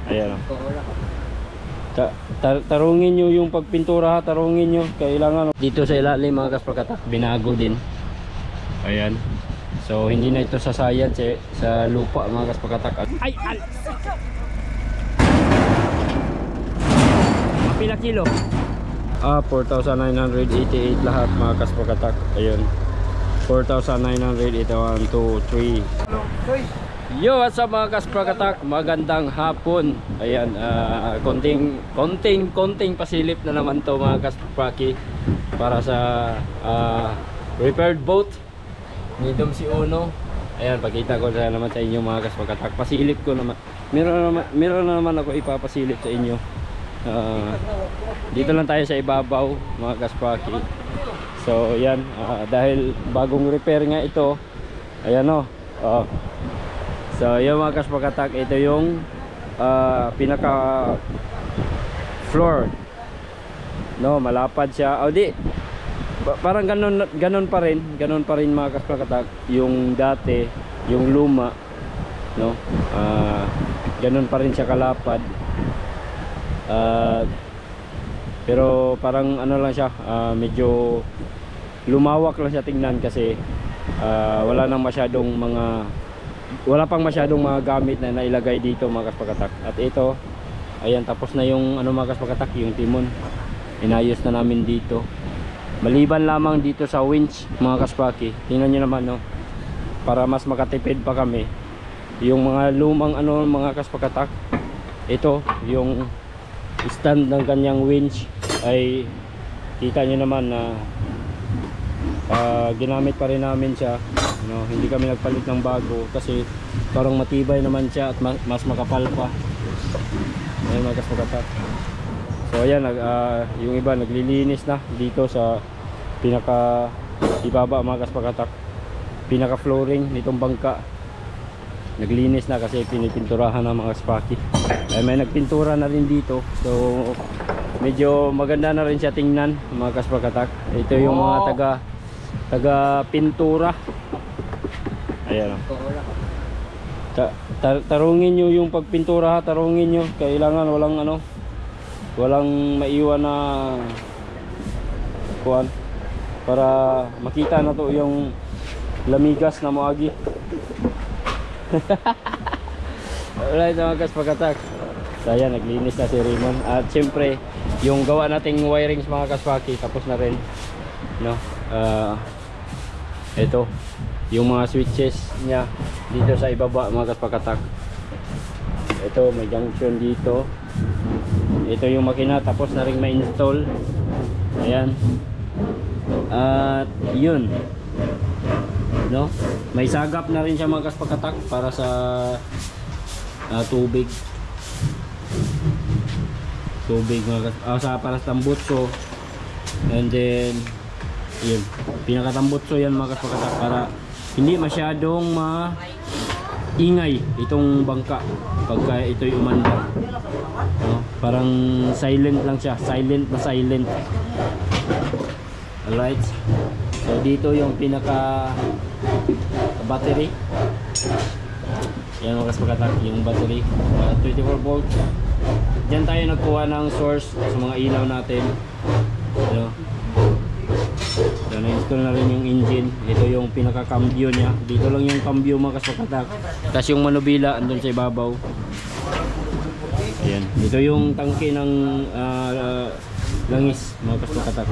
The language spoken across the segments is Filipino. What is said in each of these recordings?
Ayan. Tarungin nyo yung pagpintura ha, tarungin nyo. Kailangan dito sa ilalim mga kaspakatak, binago din. Ayan. So hindi na ito sasayad sa lupa mga kaspakatak. Ay! Pila kilo? 4,988 lahat mga kaspakatak. Ayun. 4,900 ito. 1, 2, 3. Yo, what's up mga kaspakatak? Magandang hapon. Ayan, konting pasilip na naman to mga kaspaki para sa repaired boat ni Dom si Uno. Ayan, pakita ko na naman sa inyo mga kaspakatak. Pasilip ko naman. Meron na naman ako ipapasilip sa inyo. Dito lang tayo sa ibabaw mga kaspaki. So yan, dahil bagong repair nga ito. Ayan o. So yung mga kaspakatak, ito yung pinaka floor, no, malapad siya. O di, parang ganon pa rin mga kaspakatak yung dati, yung luma, no, ganon pa rin siya kalapad. Pero parang ano lang siya, medyo lumawak lang siya tingnan kasi wala pang masyadong mga gamit na nailagay dito mga kaspakatak. At ito, ayan, tapos na yung ano mga kaspakatak, yung timon inayos na namin dito, maliban lamang dito sa winch mga kaspaki. Tingnan nyo naman, no, para mas makatipid pa kami. Yung mga lumang ano mga kaspakatak, ito yung stand ng kanyang winch ay kita nyo naman na ginamit pa rin namin siya, no? Hindi kami nagpalit ng bago kasi parang matibay naman siya at mas makapal pa. Ayan mga kaspakatak. So ayan, yung iba naglilinis na dito sa pinaka ibaba mga kaspakatak, pinaka flooring nitong bangka. Naglinis na kasi pinipinturahan ng mga kaspaki. May nagpintura na rin dito, so medyo maganda na rin siya tingnan mga kaspakatak. Ito yung mga taga pintura. Ayan. Tarungin nyo yung pagpintura ha, tarungin nyo. Kailangan walang maiwan na kuan para makita na to yung lamigas na moagi. Alright mga kaspakatak. So ayan, naglinis na si Raymond. At syempre yung gawa nating wirings mga kaspaki tapos na rin, no. Ito yung mga switches niya dito sa ibaba mga kaspakatak. Ito may junction dito. Ito yung makina, tapos na rin ma-install. Ayan. At yun, no, may sagap na rin siya mga kaspakatak para sa tubig mga para sa tambutso. And then yun, pinakatambutso yan mga kaspakatak para hindi masyadong maingay itong bangka pagka ito'y umandar, no? Parang silent lang siya, silent. Alright, so dito yung pinaka battery. Yan mga kaspakatak, yung battery 24 volts. Diyan tayo nagkuha ng source sa mga ilaw natin, no? So, na-install na rin yung engine. Ito yung pinaka-cambio niya. Dito lang yung cambio mga kaspakatak. Tapos yung manubila andun sa ibabaw. Ayan. Ito yung tangke ng langis mga kaspakatak.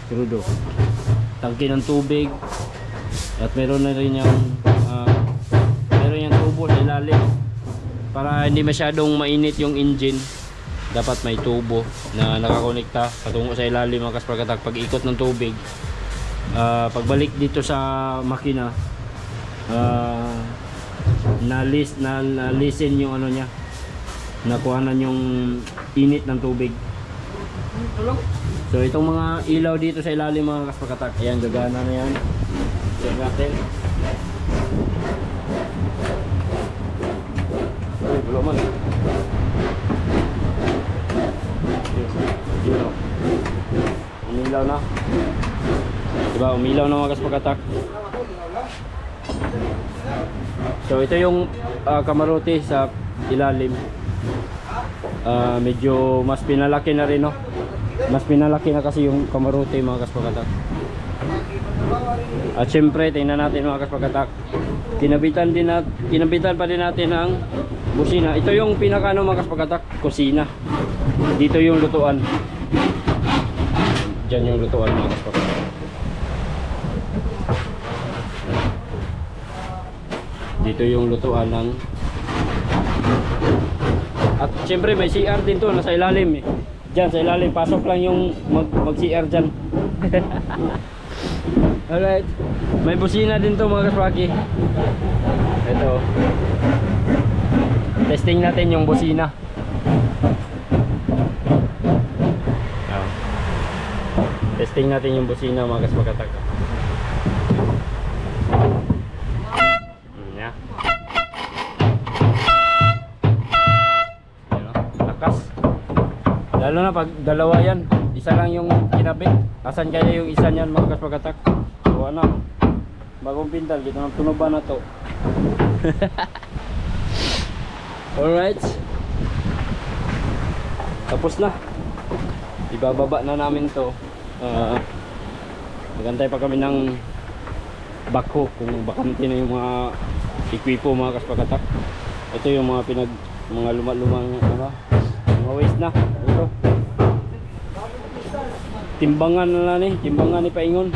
Crudo. Tangke ng tubig. At meron na rin yung tubo sa ilalim. Para hindi masyadong mainit yung engine, dapat may tubo na nakakonekta patungo sa ilalim mga kaspakatak. Pag ikot ng tubig, pagbalik dito sa makina, na-listen yung ano niya, nakuhanan yung init ng tubig. So itong mga ilaw dito sa ilalim mga kaspakatak, ayan, gagana na yan. Check natin. Ay, belum man. Umilaw na. Diba, umilaw na mga kaspakatak. So ito yung kamarote sa ilalim, medyo mas pinalaki na rin, no? Mas pinalaki na kasi yung kamarote mga kaspakatak. At syempre tingnan natin mga kaspakatak, kinabitan pa din natin ang busina. Ito yung pinaka ano mga kaspakatak, kusina. Dito yung lutuan. Diyan yung lutuan mga kaspakatak. Dito yung lutuan ng, at syempre may CR din to, nasa ilalim eh. Diyan sa ilalim, pasok lang yung mag CR dyan. Alright, may busina din to mga kaspaki. Ito, testing natin yung busina. Testing natin yung busina mga kaspakatak. Lalo na pag dalawa yan, isa lang yung kinabit. Asan kaya yung isa niyan mga kaspakatak? So ano, bagong pintal, kita ng tunuban na to. Alright, tapos na. Ibababa na namin to. Magantay pa kami ng backhoe kung bakante na yung mga ekwipo mga kaspakatak. Ito yung mga mga luma-lumang ano, mga waste na. Ito timbangan na lang timbangan ni Paingon.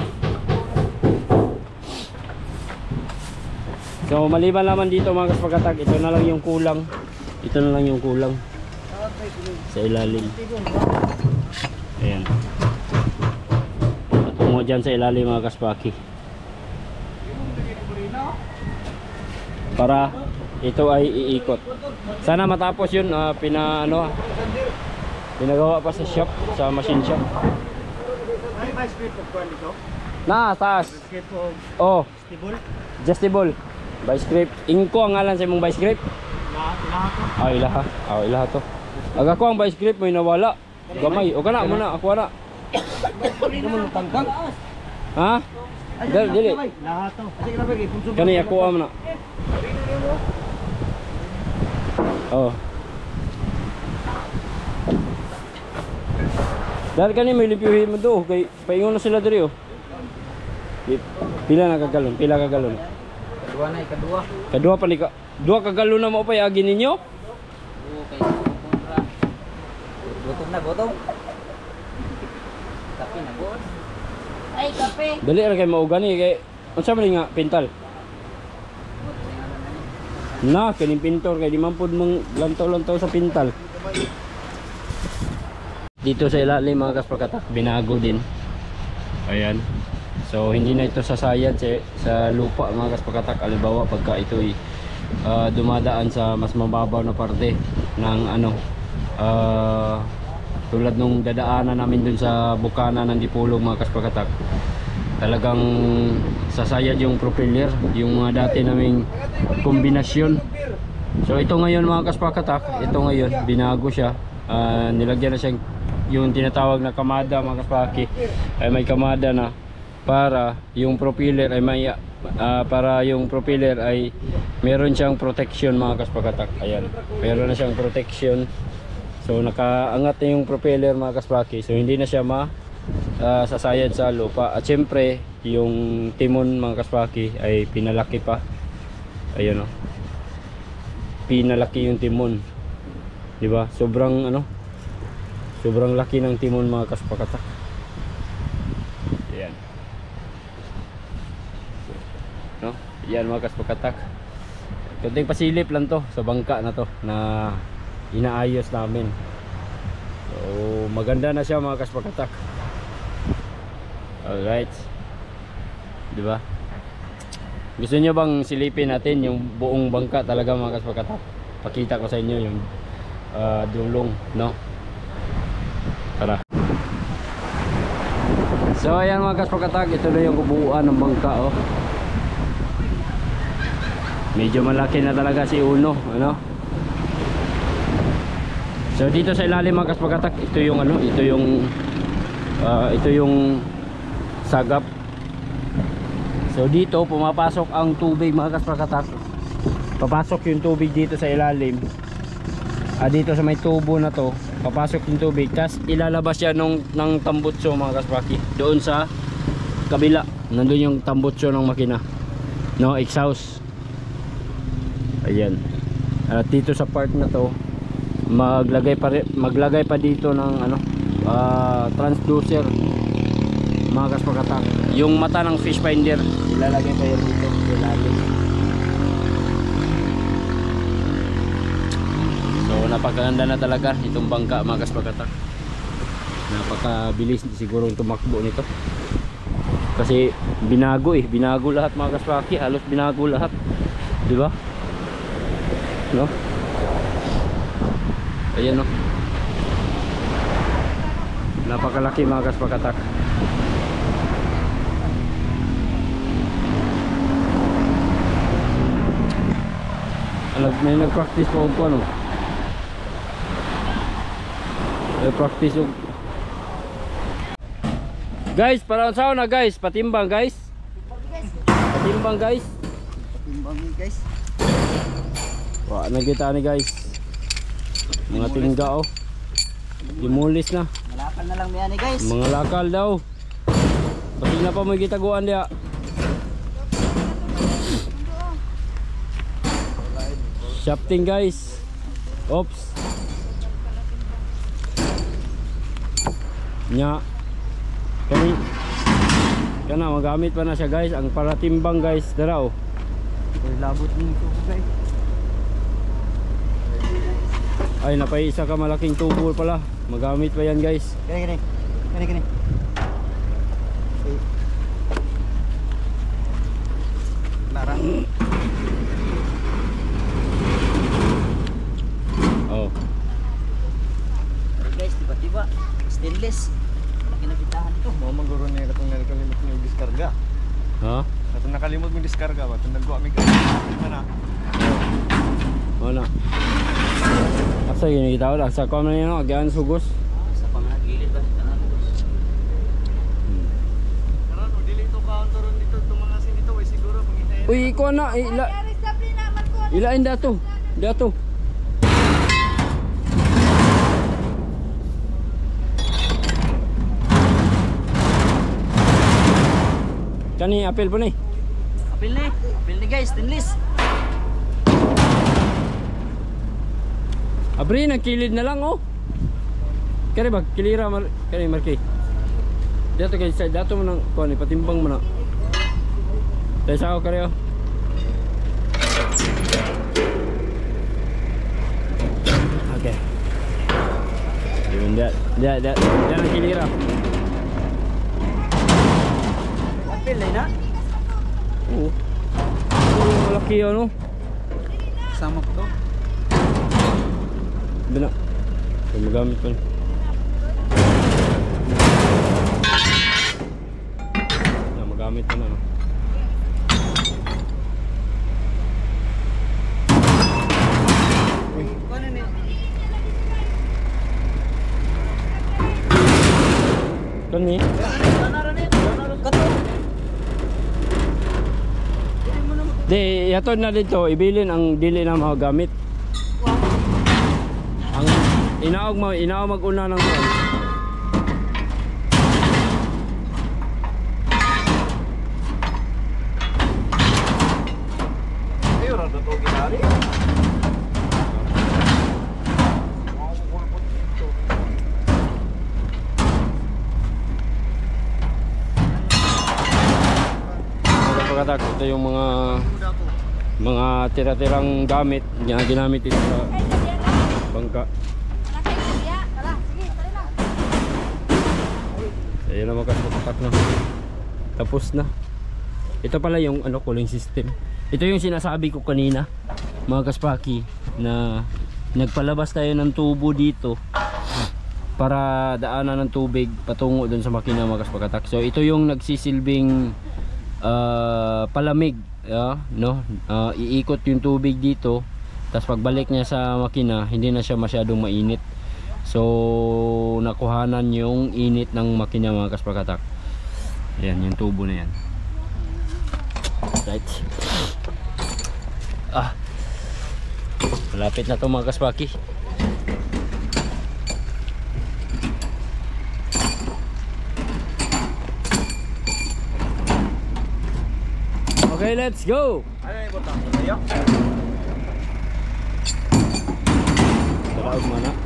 So maliban naman dito mga kaspakatak, ito na lang yung kulang. Ito na lang yung kulang sa ilalim. Ayan, patungo dyan sa ilalim mga kaspaki, para ito ay iikot. Sana matapos yun. Pinagawa pa sa shop, sa machine shop. Na, taas. Oh, adjustable. By script. Inko ang ngalan sa imong by script? Ilaha. Ilaha to. Aga ko ang by script mo inawala. Gamay. O kana muna, ako na. Ha? Dili. Kani ako na. Oh. Dahil kanina may lipiuhin mo doon, kay paingon na sila diri oh. Pila na kagalon? Pila kagalon? Kadua na, kadua. Kadua pa ni ka. Dua kagalon na mo pa agi ninyo? Oo, kay kontra. Gutom na, gutom. Kape na, boss. Ay, kape. Dali ra kay mao gani kay unsa man nga pintal? Na, kining pintor kay di man pud mong lantaw-lantaw sa pintal. Dito sa ilalim mga kaspakatak, binago din. Ayan. So hindi na ito sasayad sa lupa mga kaspakatak. Halimbawa pagka ito'y dumadaan sa mas mababaw na parte ng ano, tulad nung dadaanan namin dun sa bukana ng Dipolog mga kaspakatak, talagang sasayad yung propeller, yung mga dati naming kombinasyon. So ito ngayon mga kaspakatak, ito ngayon binago siya. Nilagyan na siyang yung tinatawag na kamada mga kaspaki. Ay may kamada na para yung propeller ay may meron siyang protection mga kaspakatak. Ayan, meron na siyang protection. So nakaangat na yung propeller mga kaspaki. So hindi na siya sasayad sa lupa. At syempre yung timon mga kaspaki ay pinalaki pa. Ayan o, pinalaki yung timon, di ba? Sobrang laki ng timon mga kaspakatak. Ayan, no? Yan mga kaspakatak, kunting pasilip lang to sa bangka na to na inaayos namin. So maganda na siya mga kaspakatak. Alright, di ba? Gusto nyo bang silipin natin yung buong bangka talaga mga kaspakatak? Pakita ko sa inyo yung dulong, no? Tara. So ayan mga kaspakatak, ito na yung kabuuan ng bangka oh. Medyo malaki na talaga si Uno, ano? So dito sa ilalim mga kaspakatak, ito yung ito yung sagap. So dito pumapasok ang tubig mga kaspakatak. papasok yung tubig dito sa ilalim. Dito sa may tubo na to, papasok yung tubig, tapos ilalabas siya ng tambutso mga kasbaki. Doon sa kabila, nandun yung tambutso ng makina, no, exhaust. Ayan. At dito sa part na to, maglagay pa dito ng ano, transducer mga kasbakatak. Yung mata ng fish finder, ilalagay pa yan dito ilalim. So napakaganda na talaga itong bangka mga kasbakatak. Napakabilis siguro tumakbo nito. Kasi binago lahat mga kasbaki, halos binago lahat. 'Di ba? No? Ayan no. Napakalaki mga kasbakatak. May nag-practice po ako ano. Practice og guys, para sa na guys, patimbang guys. Patimbang guys. Timbang guys. Wah, nakita ni guys. Mga tingga oh. Dimulis na. Malakal na lang yan guys. Mga lakal daw. Pati na pa mo gitaguan dia. Shafting guys. Oops. Nya. Kana magamit pa na siya guys, ang paratimbang guys, dara oh. Labot nito guys. Ay napay isa ka malaking tubo pala. Magamit pa yan guys. Gani. Lara. Oh. Guys, tiba-tiba stainless. Laki na bitahan ito. Mau maguro niya katong nakalimot mo yung diskarga. Ha? Katong nakalimot mo yung diskarga ba? Katong nagwa may gawin. Mana? Wala. Asa yun kita wala. Sa kong na yun no, agyan sugos. Sa pangagilid ba? Karano, dili ito counter dito. Itong mga sin dito. Ay siguro pangitayin. Uy, ikaw na. Ilain dato. Dato. Kani apel po ni. Apil ni guys, stainless. Abri nagkilid na lang oh. Kani ba kilira kani marki. Dato kay sa dato mo nang kuan patimbang mo na. Dai sa ako kare oh. Okay. Yun dia nakilira. Apil na. Oo. Malaki ano. Sama ko to. Bina. So, magamit ko na. Magamit ko na no. Ano ni? Kani? Kato. Di, yato na dito, ibilin ang dili na magamit. Ang inaog mag-una ng kuwan. Ay, rado to ginari. Pagkatak, ito yung mga tira-tirang gamit na ginamit ito sa bangka. Ayun na magkakatak na. Tapos na. Ito pala yung ano, cooling system. Ito yung sinasabi ko kanina, mga kaspaki, na nagpalabas tayo ng tubo dito para daanan ng tubig patungo dun sa makina, mga kaspakatak. So ito yung nagsisilbing palamig, no? Iikot yung tubig dito, tapos pagbalik niya sa makina hindi na siya masyadong mainit. So nakuhanan yung init ng makina, mga kaspakatak. Yan yung tubo na yan. Right. Malapit na to mga kaspaki. Okay, let's go! Ano yung butang? Ayo. Taraog mana.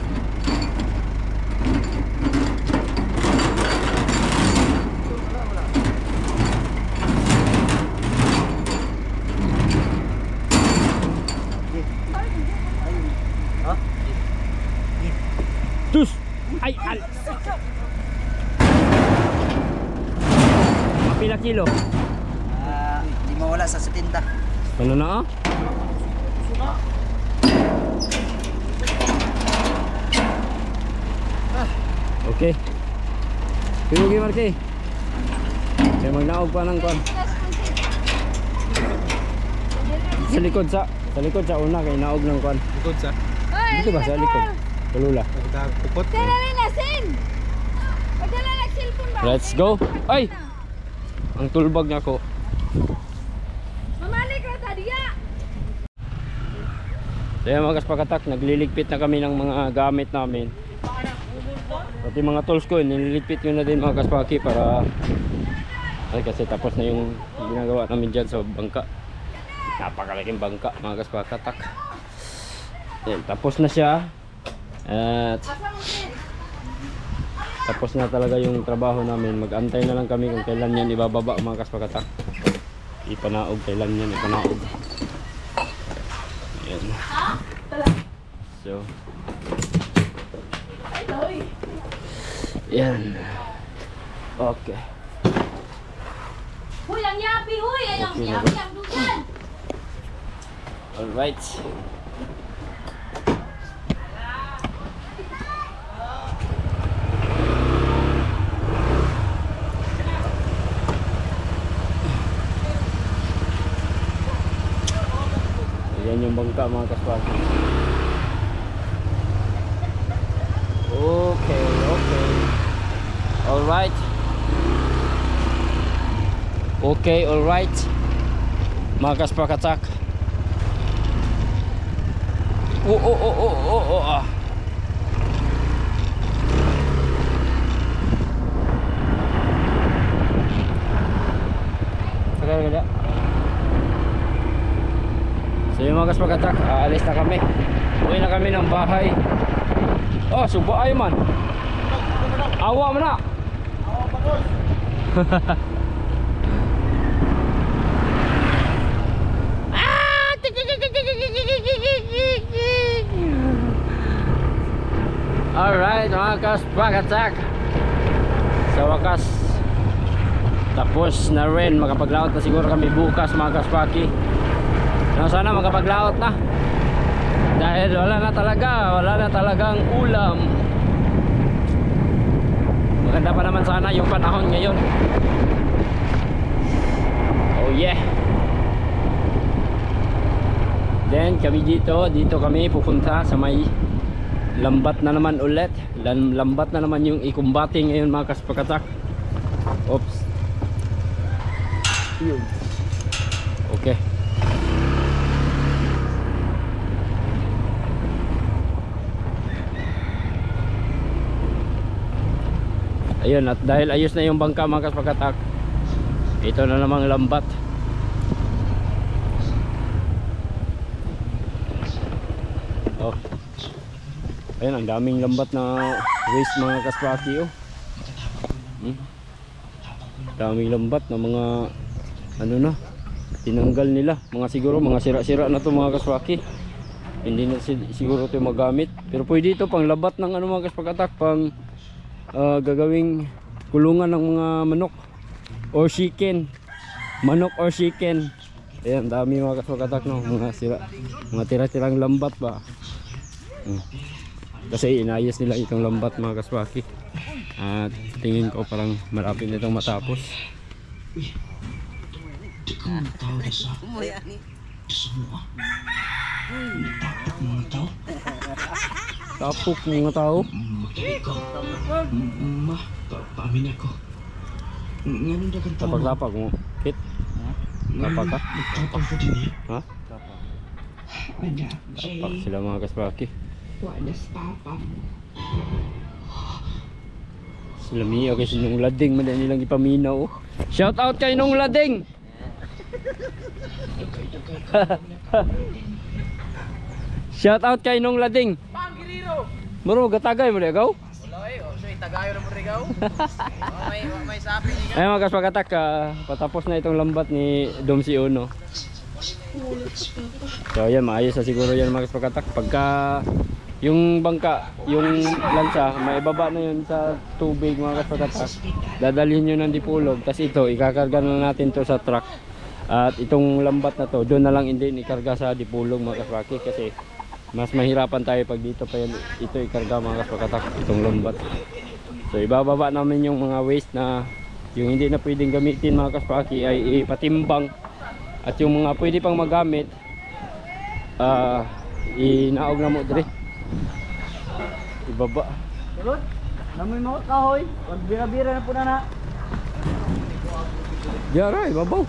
Dus! Ay! Al! Pila kilo? Di mawala sa 70. Ano na ah? Okay. Pilugi Marky. Kaya magnaog pa ng kwan. Sa likod sa una kay naog ng kwan. Likod sa. Dito ba sa likod? Kalula. Kupot. Let's go. Ay! Ang tulbag na ko. Mamalik ka tadiya. Kaya mga kaspakatak, nagliligpit na kami ng mga gamit namin. Pati mga tools ko, nililigpit ko na din mga kaspaki para ay kasi tapos na yung ginagawa namin dyan sa bangka. Napakalaking bangka mga kaspakatak. Yan, tapos na siya. At tapos na talaga yung trabaho namin. Mag-antay na lang kami kung kailan yan ibababa mga kaspakatak. Ipanaog, kailan yan ipanaog. Yan. So yan. Okay. Huy, ang yapi, huy! Ang yapi, ang dugan! Alright. Ayan yung bangka mga kaspaki. Okay, okay. Alright. Okay, alright. Mga kaspakatak. Ah. Kaya. So yung mga kaspakatak, aalis na kami. Uwi na kami ng bahay. Oh, suba ay man. Awa mo na. Awa pa boss. Alright mga kaspakatak. Sa wakas tapos na rin. Makapaglaot na siguro kami bukas mga kaspaki. Sana makapaglaot na. Dahil wala na talagang ulam. Maganda pa naman sana yung panahon ngayon. Oh yeah. Then kami dito kami pupunta sa may lambat na naman ulit. Lambat na naman yung ikumbati ngayon mga kaspakatak. Oops. Okay. Ayun, at dahil ayos na yung bangka mga kaspakatak, ito na namang lambat. Oh. Ayun, ang daming lambat na waste mga kaspaki oh. Daming lambat na mga ano na, tinanggal nila. Mga siguro mga sira-sira na to mga kaspaki. Hindi na siguro ito magamit. Pero pwede ito pang labat ng ano mga kaspakatak, pang gagawing kulungan ng mga manok or chicken. Manok or chicken. Ayan, dami mga kaspakatak no, mga sira, mga tira-tirang lambat ba. Kasi inayos nila itong lambat mga kaspaki. At tingin ko parang malapit nitong matapos. Tapok mga tao. Tapak-tapak mo. Kit? Tapak ka? Ha? Tapak sila mga kasbaki. Sila miya kasi nung lading man nilang ipaminaw. Shout out kay nung lading. Shout out kay nung lading. Panggiriro. Muro gatagay mo ikaw? Wala eh, so itagayo na mo rigaw. May sapi ni Ay mga kasbakatak, patapos na itong lambat ni Dom si Uno. So yan, maayos na siguro yan mga kasbakatak. Pagka yung bangka, yung lansa, maibaba na yun sa tubig mga kasbakatak. Dadalhin nyo ng Dipolog. Tapos ito, ikakarga na natin to sa truck. At itong lambat na to, doon na lang hindi ikarga sa Dipolog mga kasbaki. Kasi mas mahirapan tayo pag dito pa yan, ito ikarga mga kasbakatak, itong lambat. So ibababa namin yung mga waste na yung hindi na pwedeng gamitin mga kasbaki ay ipatimbang. At yung mga pwede pang magamit, inaog na mo dire. Ibaba. Sulod. Namoy mo kahoy. Wag bira-bira na po na. Diara, ibabaw.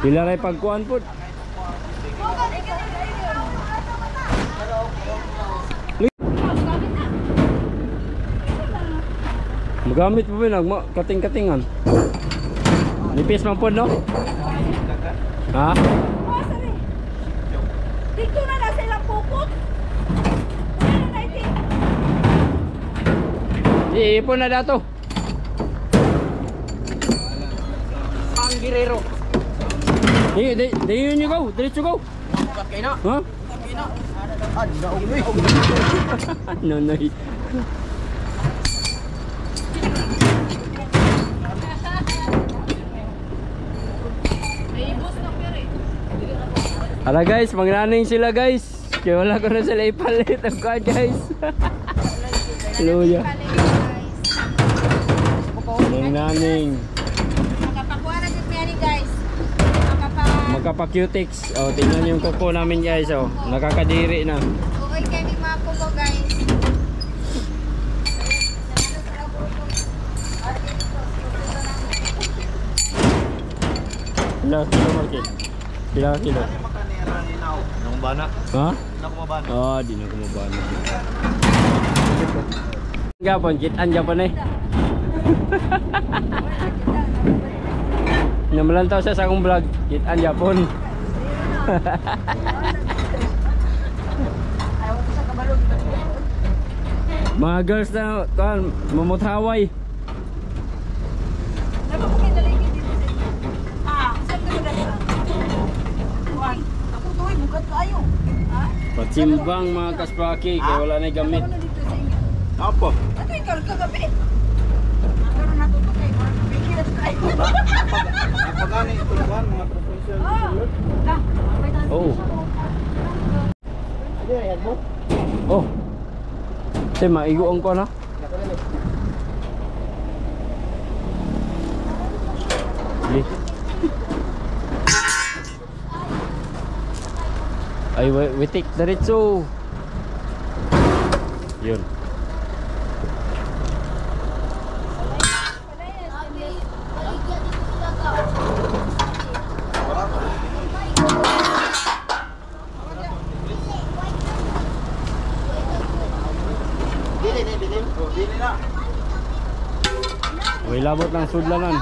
Pila ray pagkuan po. Magamit mo ba kating-katingan? Nipis man po, no? Ha? Dito na na silang pupot. Iipon na dato. Panggiriro. Di yun you go. Diretso go. Kat kayo na. Ha? Kat kayo na. Ah, naugnoy. Nonoy. Hala guys, magnaning sila guys. Kaya wala ko na sila ipalit. Ang kuha guys. Luya. Magnaning. Makapakuha na dito yan guys. Magkapa-cutics. O, tingnan yung kuko namin guys. O, nakakadiri na. Okay kami mga kuko guys. Pila kilo market? Pila kilo? Nung bana. Ha? Na kumabana. Oh, di na kumabana. Gapon, kitaan Japon eh. Namalantaw siya sa akong vlog, kitaan Japon. Mga girls na kan mamutaway. Patimbang mga kaspaki, kaya wala na gamit. Apa? Ano ikaw kagabi? Karon natutok kay may kilat kayo. Napagani tulugan mga professional. Oh. Oh. Say maiguong ko na. Ay, witik diretso. Yun. Dili na. May labot ng sudlanan.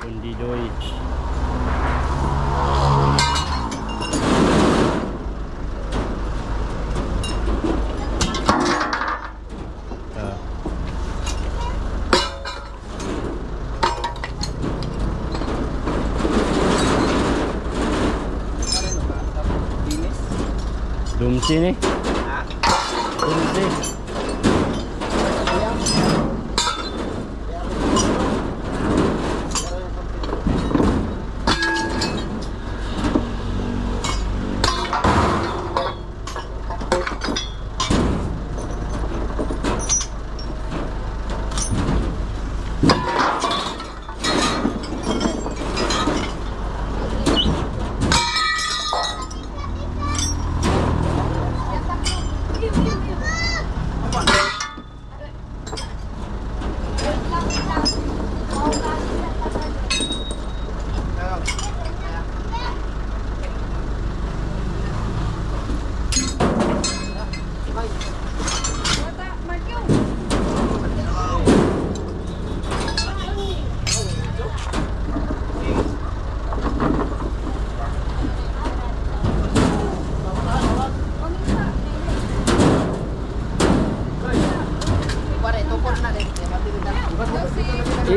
Pundidoy. Dumsi nih. Dumsi.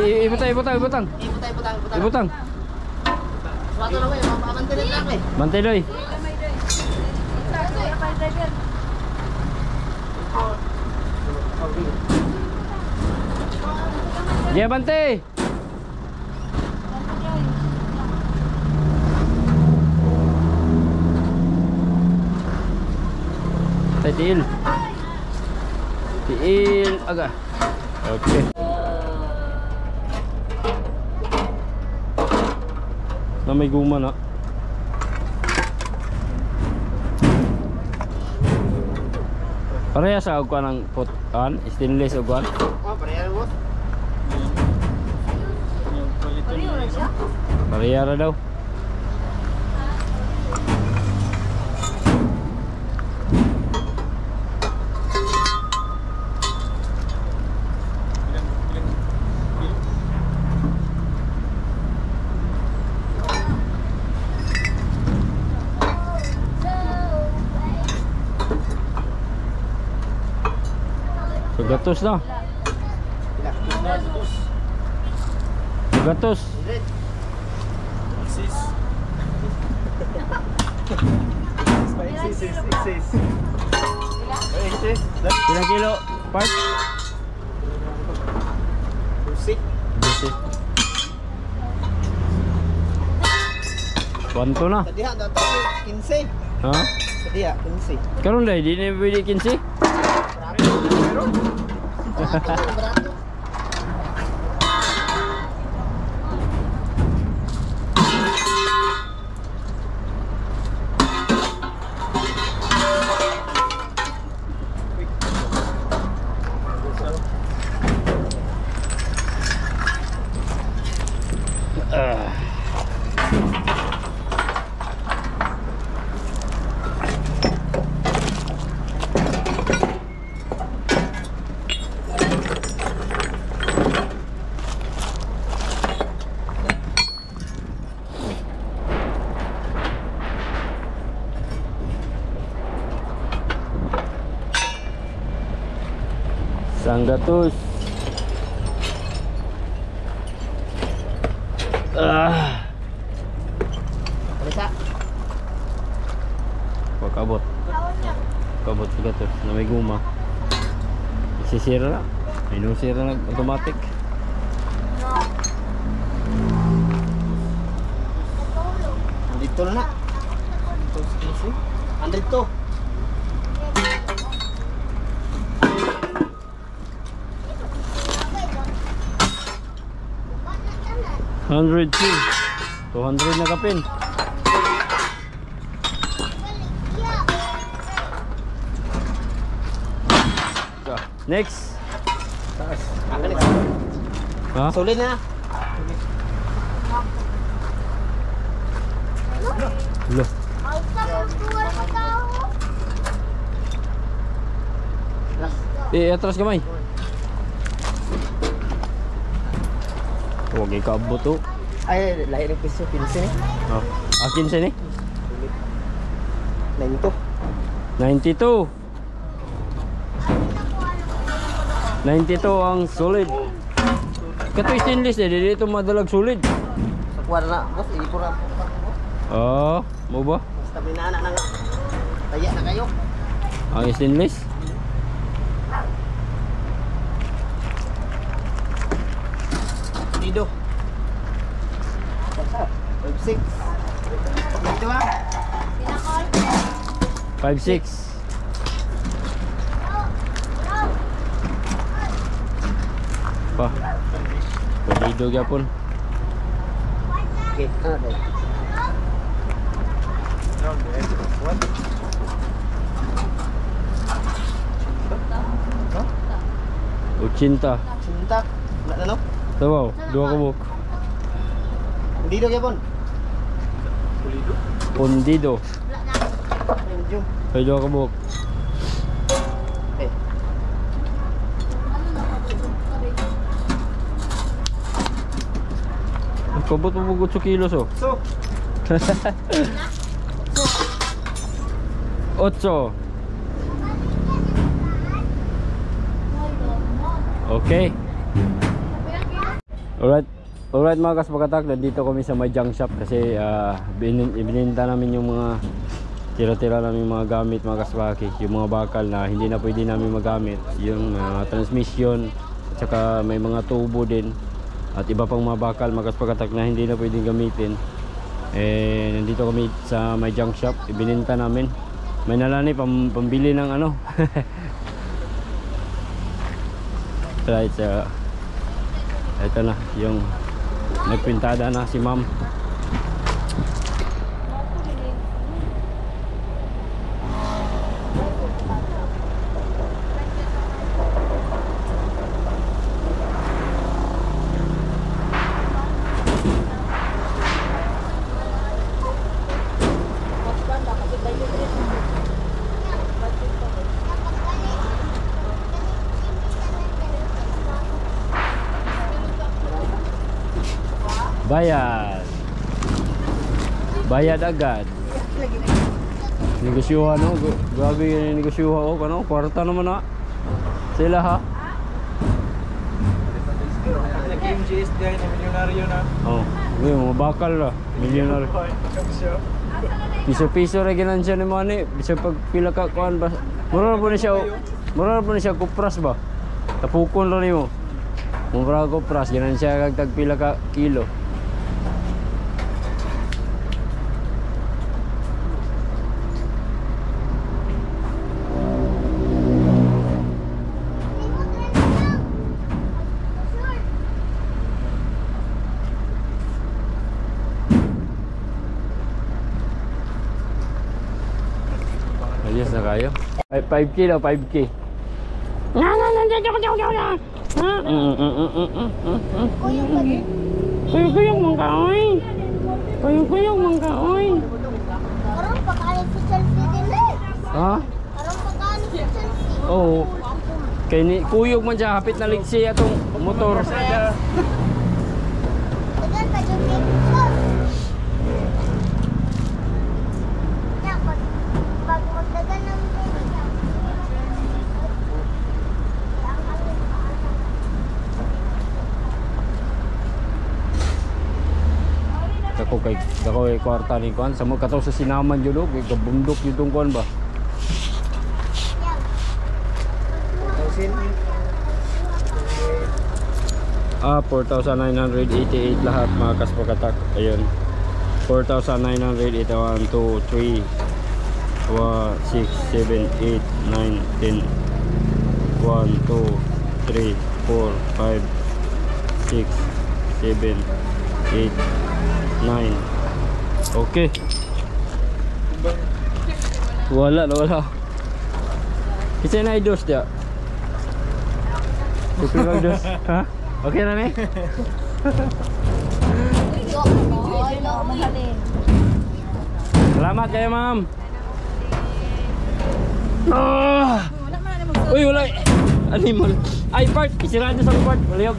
Ibutang. Ibutang. Ibutang. Suwato na ko yung mapamantirin lang eh. Manteloy. Dia Bante. Tiil. Tiil agak. Oke. Na may guma na. Pareha sa og kanang putan, stainless og kan. Oh, pareha boss. Yung palitan mo lang isa. Pareha ra daw. Gatos na. Gatos. Sis. Sis. Ilang kilo? Part? Pusik. Busi. Kwanto na. Tadi ha, dato 15. Ha? Tadi ha, 15. Karon dai di na pwede 15. Berato. Sanggatus. Bisa. Pakabot. Kabot sa gatos na may guma. Isisira na. Minusira na automatic. Andito na. Andito si 15. Andito. $102. 200 na kapin. Next. Taas. Ang galit. Ha? Sulit na. Loh. Atras kamay. Huwag ikabot to. Ay, lahir ng piso. 15 eh. Oh. Akin siya ni? 92. 92. 92 ang solid. Kato stainless eh, dito madalag solid. Sa kuwara na. Boss, hindi po na. Oh, mo ba? Basta minana na nga. Taya na kayo. Ang stainless. Dido. 56. Dito ha. 5.6. Pa. Pwede gyapon. Okay, ano tayo? Round the edge of what? Uchinta. Cinta. Wala na no? Tawaw, dua kabuk. Dido kaya pon. Pulido? Pondido. Medium. Ay dua kabuk. Eh. Kabot mo bugot sa kilos oh. So, 8. Okay. Alright mga kaspakatak, nandito kami sa may junk shop kasi ibininta namin yung mga tira-tira namin mga gamit mga kaspaki, yung mga bakal na hindi na pwede namin magamit, yung transmission at saka may mga tubo din at iba pang mga bakal mga kaspakatak na hindi na pwedeng gamitin. Nandito kami sa may junk shop, ibininta namin. May nalani pambili ng ano. Right, ito na yung nagpintada na si ma'am. Bayad agad. Negosyuhan no, grabe yung negosyuhan oh, kano, kwarta naman na. Sila ha. Nag-game GSD ay na milyonaryo na. Oh, yung mga bakal la, milyonaryo. Piso-piso ra ginansya ni Mani, bisa pag pila ka kuan ba. Mura po ni siya kupras ba. Tapukon ra nimo. Mura kupras ginansya kag tag pila ka kilo. Ayos na kayo. 5K daw, 5K. Kuyog-kuyog mong kaoy. Kuyog-kuyog mong kaoy. Karong pagkain si Chelsea din eh. Ha? Karong pagkain si Chelsea. Oo. Kay ni kuyog man siya, hapit na ligsi atong motor. Tagal pa yung picture. Yan, pag magdagan ng Dako kay kwarta ni kuan sa mo kataw sa sinaman jud og gabundok jud tong kuan ba. 4,988 lahat mga kaspakatak. Ayun. 4,988 1 2 3 6 7 8 9 10 1 2 3 4 5 6 7 8 9. Okay. Wala. Kasi na idos dia. Super dos. Ha? Okay na ni? Salamat kayo, ma'am. Ah! Uy, wala. Animal. Ay, part. Isira niyo sa part. Waliyog.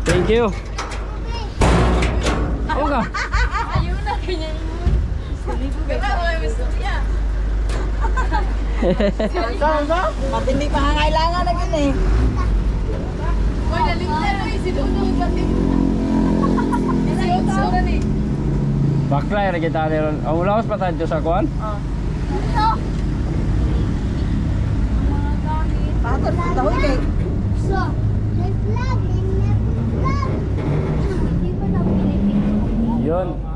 Thank you. Ako ka. Ayun na, ganyan mo. Ganda mo yung gusto niya. Matindi pangangailangan na gini. Uy, nalintan mo yung sinunod pati. Sinunod na ni. Baklay ra kita ron. Ang ulawas pa tayo sa kuan? Patod tahoy kay. So, may flag. May flag. Hindi pa na pinipig. Yun.